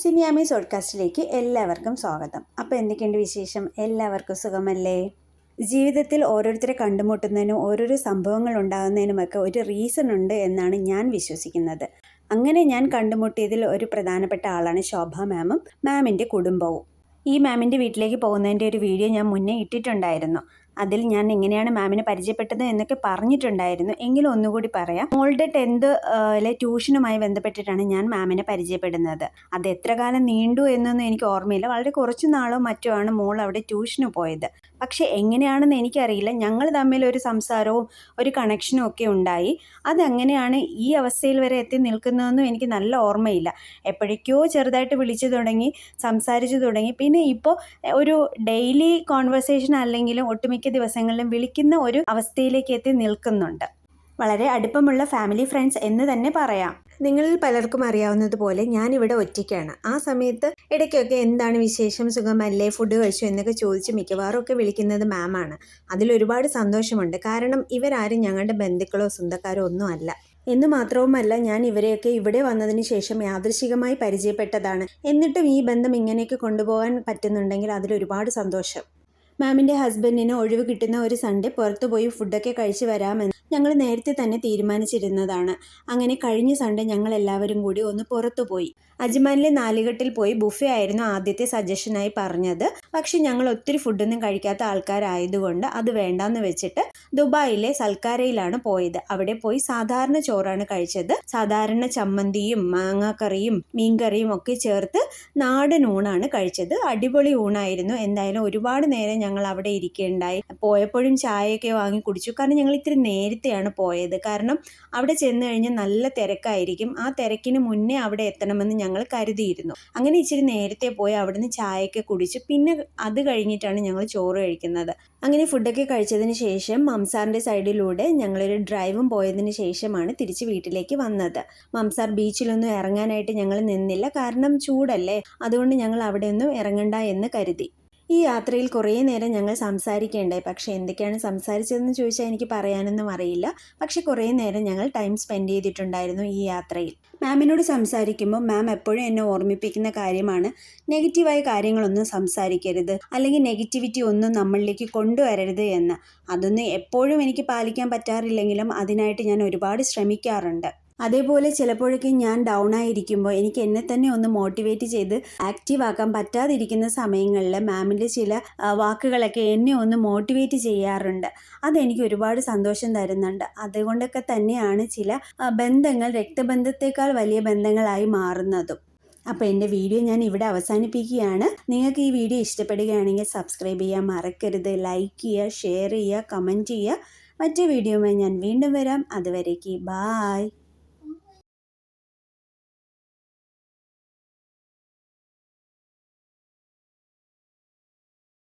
സിമിയാമി പോഡ്കാസ്റ്റിലേക്ക് എല്ലാവർക്കും സ്വാഗതം. അപ്പോൾ എന്തൊക്കെയുണ്ട് വിശേഷം? എല്ലാവർക്കും സുഖമല്ലേ? ജീവിതത്തിൽ ഓരോരുത്തരെ കണ്ടുമുട്ടുന്നതിനും ഓരോരോ സംഭവങ്ങൾ ഉണ്ടാകുന്നതിനുമൊക്കെ ഒരു റീസൺ ഉണ്ട് എന്നാണ് ഞാൻ വിശ്വസിക്കുന്നത്. അങ്ങനെ ഞാൻ കണ്ടുമുട്ടിയതിൽ ഒരു പ്രധാനപ്പെട്ട ആളാണ് ശോഭ മാമും മാമിൻ്റെ കുടുംബവും. ഈ മാമിൻ്റെ വീട്ടിലേക്ക് പോകുന്നതിൻ്റെ ഒരു വീഡിയോ ഞാൻ മുന്നേ ഇട്ടിട്ടുണ്ടായിരുന്നു. അതിൽ ഞാൻ എങ്ങനെയാണ് മാമിനെ പരിചയപ്പെട്ടത് എന്നൊക്കെ പറഞ്ഞിട്ടുണ്ടായിരുന്നു. എങ്കിലും ഒന്നുകൂടി പറയാം. മോളുടെ 10th ട്യൂഷനുമായി ബന്ധപ്പെട്ടിട്ടാണ് ഞാൻ മാമിനെ പരിചയപ്പെടുന്നത്. അത് എത്ര കാലം നീണ്ടു എന്നൊന്നും എനിക്ക് ഓർമ്മയില്ല. വളരെ കുറച്ച് നാളോ മറ്റോ ആണ് മോൾ അവിടെ ട്യൂഷന് പോയത്. പക്ഷേ എങ്ങനെയാണെന്ന് എനിക്കറിയില്ല. ഞങ്ങൾ തമ്മിൽ ഒരു സംസാരവും ഒരു കണക്ഷനും ഒക്കെ ഉണ്ടായി. അതെങ്ങനെയാണ് ഈ അവസ്ഥയിൽ വരെ എത്തി നിൽക്കുന്നതെന്നും എനിക്ക് നല്ല ഓർമ്മയില്ല. എപ്പോഴേക്കോ ചെറുതായിട്ട് വിളിച്ചു തുടങ്ങി, സംസാരിച്ചു തുടങ്ങി. പിന്നെ ഇപ്പോൾ ഒരു ഡെയിലി കോൺവെർസേഷൻ അല്ലെങ്കിലും ഒട്ടുമിക്ക ദിവസങ്ങളിലും വിളിക്കുന്ന ഒരു അവസ്ഥയിലേക്ക് എത്തി നിൽക്കുന്നുണ്ട്. വളരെ അടുപ്പമുള്ള ഫാമിലി ഫ്രണ്ട്സ് എന്ന് തന്നെ പറയാം. നിങ്ങളിൽ പലർക്കും അറിയാവുന്നതുപോലെ ഞാനിവിടെ ഒറ്റയ്ക്കാണ്. ആ സമയത്ത് ഇടയ്ക്കൊക്കെ എന്താണ് വിശേഷം, സുഖമല്ലേ, ഫുഡ് കഴിച്ചു എന്നൊക്കെ ചോദിച്ച് മിക്കവാറും ഒക്കെ വിളിക്കുന്നത് മാമാണ്. അതിലൊരുപാട് സന്തോഷമുണ്ട്. കാരണം ഇവരാരും ഞങ്ങളുടെ ബന്ധുക്കളോ സ്വന്തക്കാരോ ഒന്നും അല്ല. എന്ന് മാത്രവുമല്ല, ഞാൻ ഇവരെയൊക്കെ ഇവിടെ വന്നതിന് ശേഷം യാദൃശികമായി പരിചയപ്പെട്ടതാണ്. എന്നിട്ടും ഈ ബന്ധം ഇങ്ങനെയൊക്കെ കൊണ്ടുപോകാൻ പറ്റുന്നുണ്ടെങ്കിൽ അതിലൊരുപാട് സന്തോഷം. മാമിൻ്റെ ഹസ്ബൻഡിന് ഒഴിവ് കിട്ടുന്ന ഒരു സൺഡേ പുറത്തു പോയി ഫുഡൊക്കെ കഴിച്ച് വരാമെന്ന് ഞങ്ങൾ നേരത്തെ തന്നെ തീരുമാനിച്ചിരുന്നതാണ്. അങ്ങനെ കഴിഞ്ഞ സൺഡേ ഞങ്ങൾ എല്ലാവരും കൂടി ഒന്ന് പുറത്തു പോയി. അജ്മാനിലെ നാലുകെട്ടിൽ പോയി ബുഫേ ആയിരുന്നു ആദ്യത്തെ സജഷനായി പറഞ്ഞത്. പക്ഷെ ഞങ്ങൾ ഒത്തിരി ഫുഡൊന്നും കഴിക്കാത്ത ആൾക്കാരായതുകൊണ്ട് അത് വേണ്ടാന്ന് വെച്ചിട്ട് ദുബായിലെ സൽക്കാരയിലാണ് പോയത്. അവിടെ പോയി സാധാരണ ചോറാണ് കഴിച്ചത്. സാധാരണ ചമ്മന്തിയും മാങ്ങാക്കറിയും മീൻകറിയും ഒക്കെ ചേർത്ത് നാടൻ ഊണാണ് കഴിച്ചത്. അടിപൊളി ഊണായിരുന്നു. എന്തായാലും ഒരുപാട് നേരം ഞങ്ങൾ അവിടെ ഇരിക്കുകയുണ്ടായി. പോയപ്പോഴും ചായയൊക്കെ വാങ്ങി കുടിച്ചു. കാരണം ഞങ്ങൾ ഇത്തിരി നേരത്തെയാണ് പോയത്. കാരണം അവിടെ ചെന്ന് കഴിഞ്ഞാൽ നല്ല തിരക്കായിരിക്കും. ആ തിരക്കിന് മുന്നേ അവിടെ എത്തണമെന്ന് ഞങ്ങൾ കരുതിയിരുന്നു. അങ്ങനെ ഇച്ചിരി നേരത്തെ പോയി അവിടുന്ന് ചായയൊക്കെ കുടിച്ച് പിന്നെ അത് കഴിഞ്ഞിട്ടാണ് ഞങ്ങൾ ചോറ് കഴിക്കുന്നത്. അങ്ങനെ ഫുഡൊക്കെ കഴിച്ചതിന് ശേഷം മംസാറിൻ്റെ സൈഡിലൂടെ ഞങ്ങളൊരു ഡ്രൈവും പോയതിന് ശേഷമാണ് തിരിച്ച് വീട്ടിലേക്ക് വന്നത്. മംസാർ ബീച്ചിലൊന്നും ഇറങ്ങാനായിട്ട് ഞങ്ങൾ നിന്നില്ല. കാരണം ചൂടല്ലേ, അതുകൊണ്ട് ഞങ്ങൾ അവിടെയൊന്നും ഇറങ്ങണ്ട എന്ന് കരുതി. ഈ യാത്രയിൽ കുറേ നേരം ഞങ്ങൾ സംസാരിക്കേണ്ടായി. പക്ഷേ എന്തൊക്കെയാണ് സംസാരിച്ചതെന്ന് ചോദിച്ചാൽ എനിക്ക് പറയാനൊന്നും അറിയില്ല. പക്ഷേ കുറേ നേരം ഞങ്ങൾ ടൈം സ്പെൻഡ് ചെയ്തിട്ടുണ്ടായിരുന്നു ഈ യാത്രയിൽ. മാമിനോട് സംസാരിക്കുമ്പോൾ മാം എപ്പോഴും എന്നെ ഓർമ്മിപ്പിക്കുന്ന കാര്യമാണ്, നെഗറ്റീവായ കാര്യങ്ങളൊന്നും സംസാരിക്കരുത്, അല്ലെങ്കിൽ നെഗറ്റിവിറ്റി ഒന്നും നമ്മളിലേക്ക് കൊണ്ടുവരരുത് എന്ന്. അതൊന്നും എപ്പോഴും എനിക്ക് പാലിക്കാൻ പറ്റാറില്ലെങ്കിലും അതിനായിട്ട് ഞാൻ ഒരുപാട് ശ്രമിക്കാറുണ്ട്. അതേപോലെ ചിലപ്പോഴൊക്കെ ഞാൻ ഡൗൺ ആയിരിക്കുമ്പോൾ എനിക്ക് എന്നെ തന്നെ ഒന്ന് മോട്ടിവേറ്റ് ചെയ്ത് ആക്റ്റീവ് ആക്കാൻ പറ്റാതിരിക്കുന്ന സമയങ്ങളിൽ മാമിൻ്റെ ചില വാക്കുകളൊക്കെ എന്നെ ഒന്ന് മോട്ടിവേറ്റ് ചെയ്യാറുണ്ട്. അതെനിക്ക് ഒരുപാട് സന്തോഷം തരുന്നുണ്ട്. അതുകൊണ്ടൊക്കെ തന്നെയാണ് ചില ബന്ധങ്ങൾ രക്തബന്ധത്തേക്കാൾ വലിയ ബന്ധങ്ങളായി മാറുന്നതും. അപ്പോൾ എൻ്റെ വീഡിയോ ഞാൻ ഇവിടെ അവസാനിപ്പിക്കുകയാണ്. നിങ്ങൾക്ക് ഈ വീഡിയോ ഇഷ്ടപ്പെടുകയാണെങ്കിൽ സബ്സ്ക്രൈബ് ചെയ്യാൻ മറക്കരുത്. ലൈക്ക് ചെയ്യുക, ഷെയർ ചെയ്യുക, കമൻറ്റ് ചെയ്യുക. മറ്റേ വീഡിയോയുമായി ഞാൻ വീണ്ടും വരാം. അതുവരേക്ക് ബായ്.